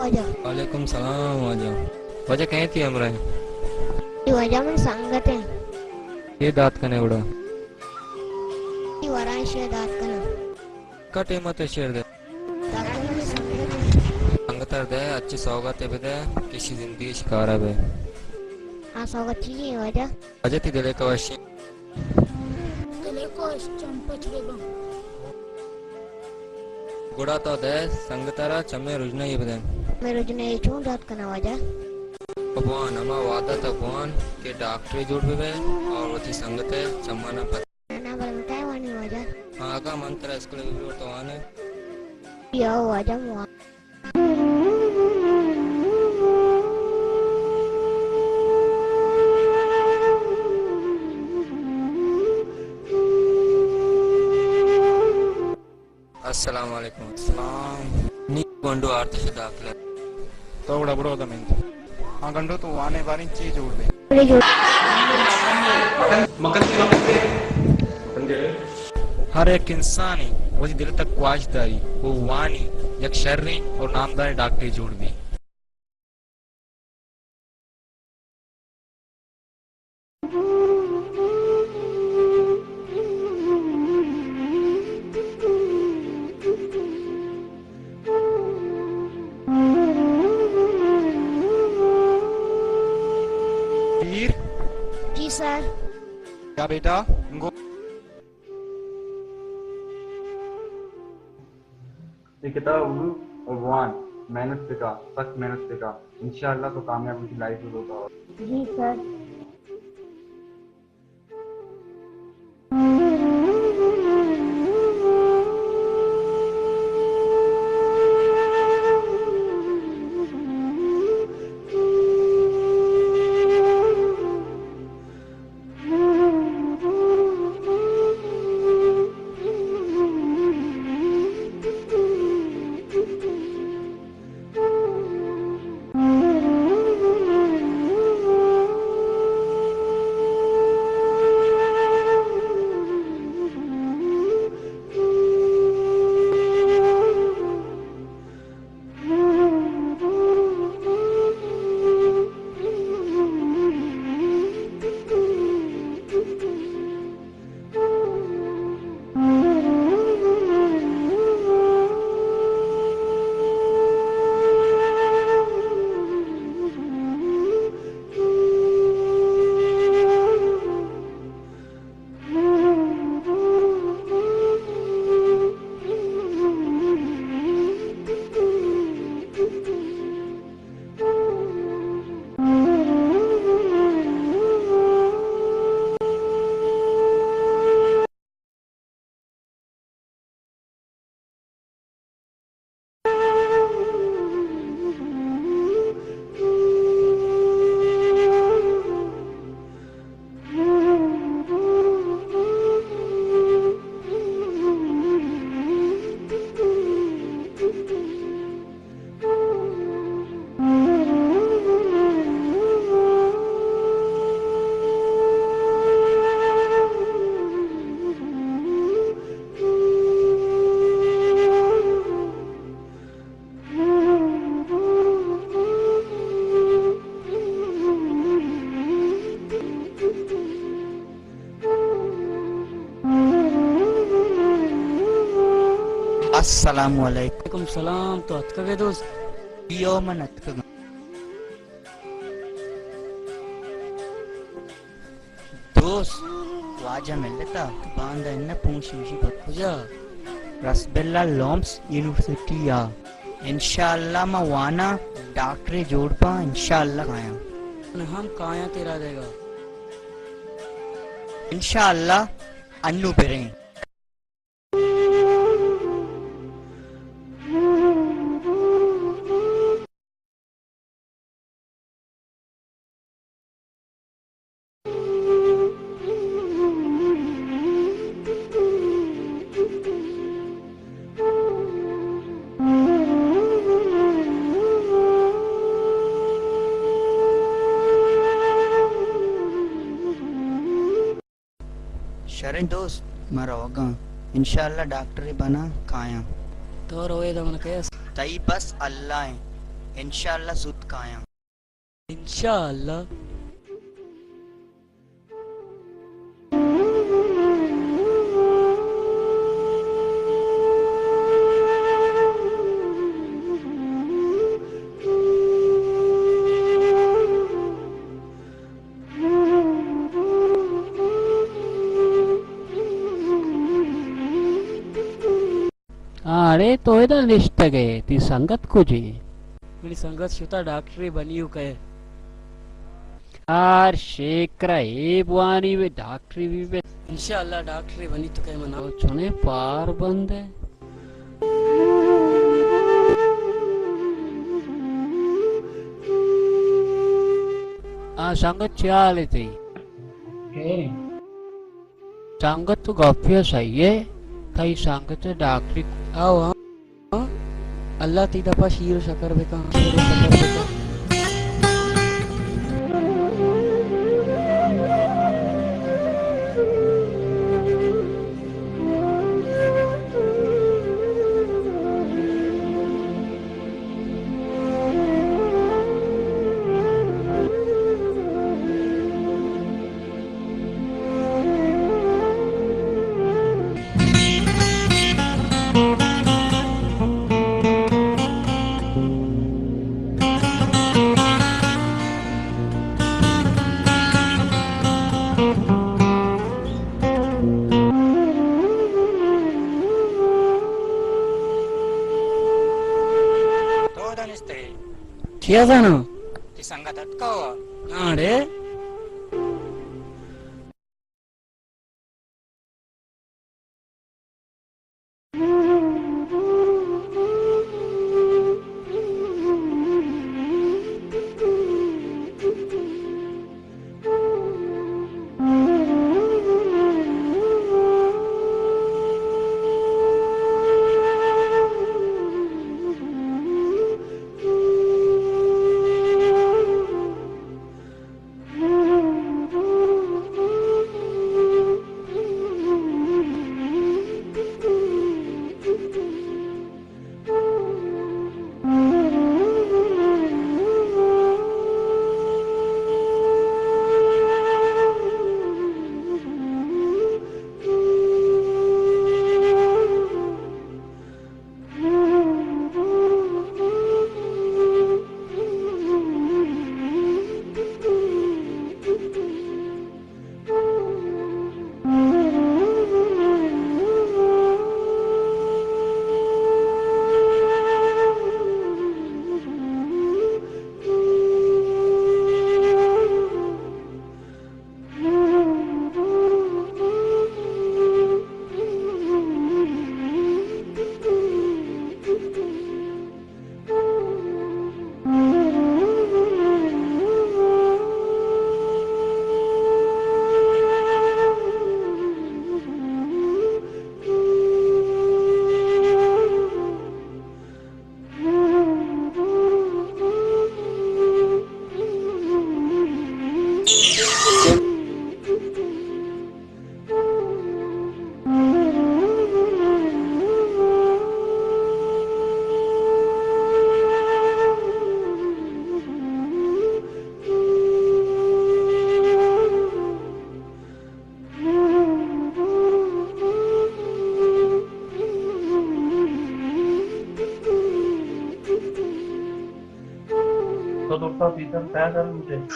वजह वालेकुम सलाम। वजह वजह कहीं थी हमरा की वजह में संगत है ये दात कने उड़ा की वरांश दात कना कटे मत शेर दे दात में संगत है अंगतर दे अच्छी सौगात है दे किसी जिंदगी शिकार है आ सौगत चीज़ वजह वजह थी दिले का वशी दिले को चंपच रे बम गुड़ा तो दे संगतरा चमे रुजना ये बदे मेरे जने चूं दात कना वजह भगवान हमा वादा था भगवान के डॉक्टरी जोड़ भी और वो थी संगत है चम्मा ना पता ना बल काय वानी वजह हाँ आगा मंत्र स्कूल भी तो आने यो वजह मुआ अस्सलाम वालेकुम अस्सलाम नी गोंडो आर्थिक दाखला तो बड़ा बड़ा होता मैं हाँ गंडो तो आने वाली चीज जोड़ दे हर एक इंसान ही वो दिल तक ख्वाहिशदारी वो वानी एक शर्री और नामदार डॉक्टरी जोड़ दी वीर जी सर क्या बेटा इनको ये किताब उर्दू और वान मेहनत से का सख्त मेहनत से का इंशाअल्लाह तो कामयाबी की लाइफ में होगा। जी सर अस्सलामु अलैकुम। वालेकुम सलाम। तो हत्का के दोस्त यौमन अतक दोस्त वाजा मिलता बांदा इन्ना पूंछ विशी खुजा रसबेल्ला लॉम्स यूनिवर्सिटी या इंशाअल्लाह मा वाना डॉक्टरी जोड़ पा इंशाअल्लाह आया हम काया तेरा देगा इंशाअल्लाह अन्नू पेरें शरण दोस्त मारा होगा इंशाअल्लाह डॉक्टरी बना काया तो रोए तो मन कैस तई बस अल्लाह है इंशाअल्लाह सुत कायम। इंशाअल्लाह। अरे तो इधर निष्ठ गए ती संगत कुजी मेरी संगत शुता डॉक्टरी बनी हूँ कहे। आर शेकरा ए बुआनी वे डॉक्टरी भी वे इंशाअल्लाह डॉक्टरी बनी तो कहे मना। चुने पार बंद है। संगत चाल थी संगत तो गफ्य सही है कई संगत डॉक्टरी आओ हाँ अल्लाह ती दफा शीर शकर बेका शीर शकर बेका। क्या जाना ती संगत अटकावा हाँ रे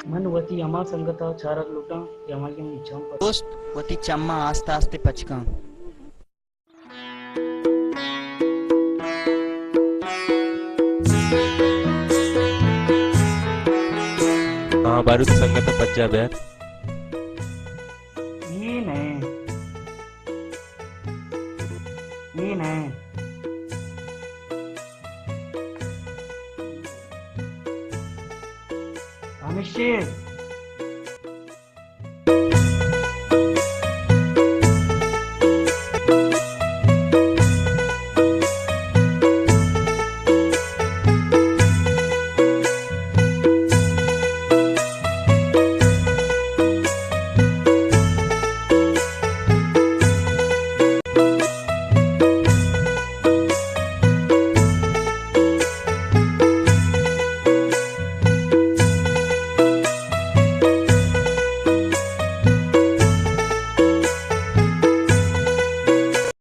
मन वती अमा संगता चारक लुटा यमा की इच्छाओं पर दोस्त वती चम्मा आस्ते आस्ते पचका। हाँ बारूद संगत पंजाब यार ये नहीं हमेशा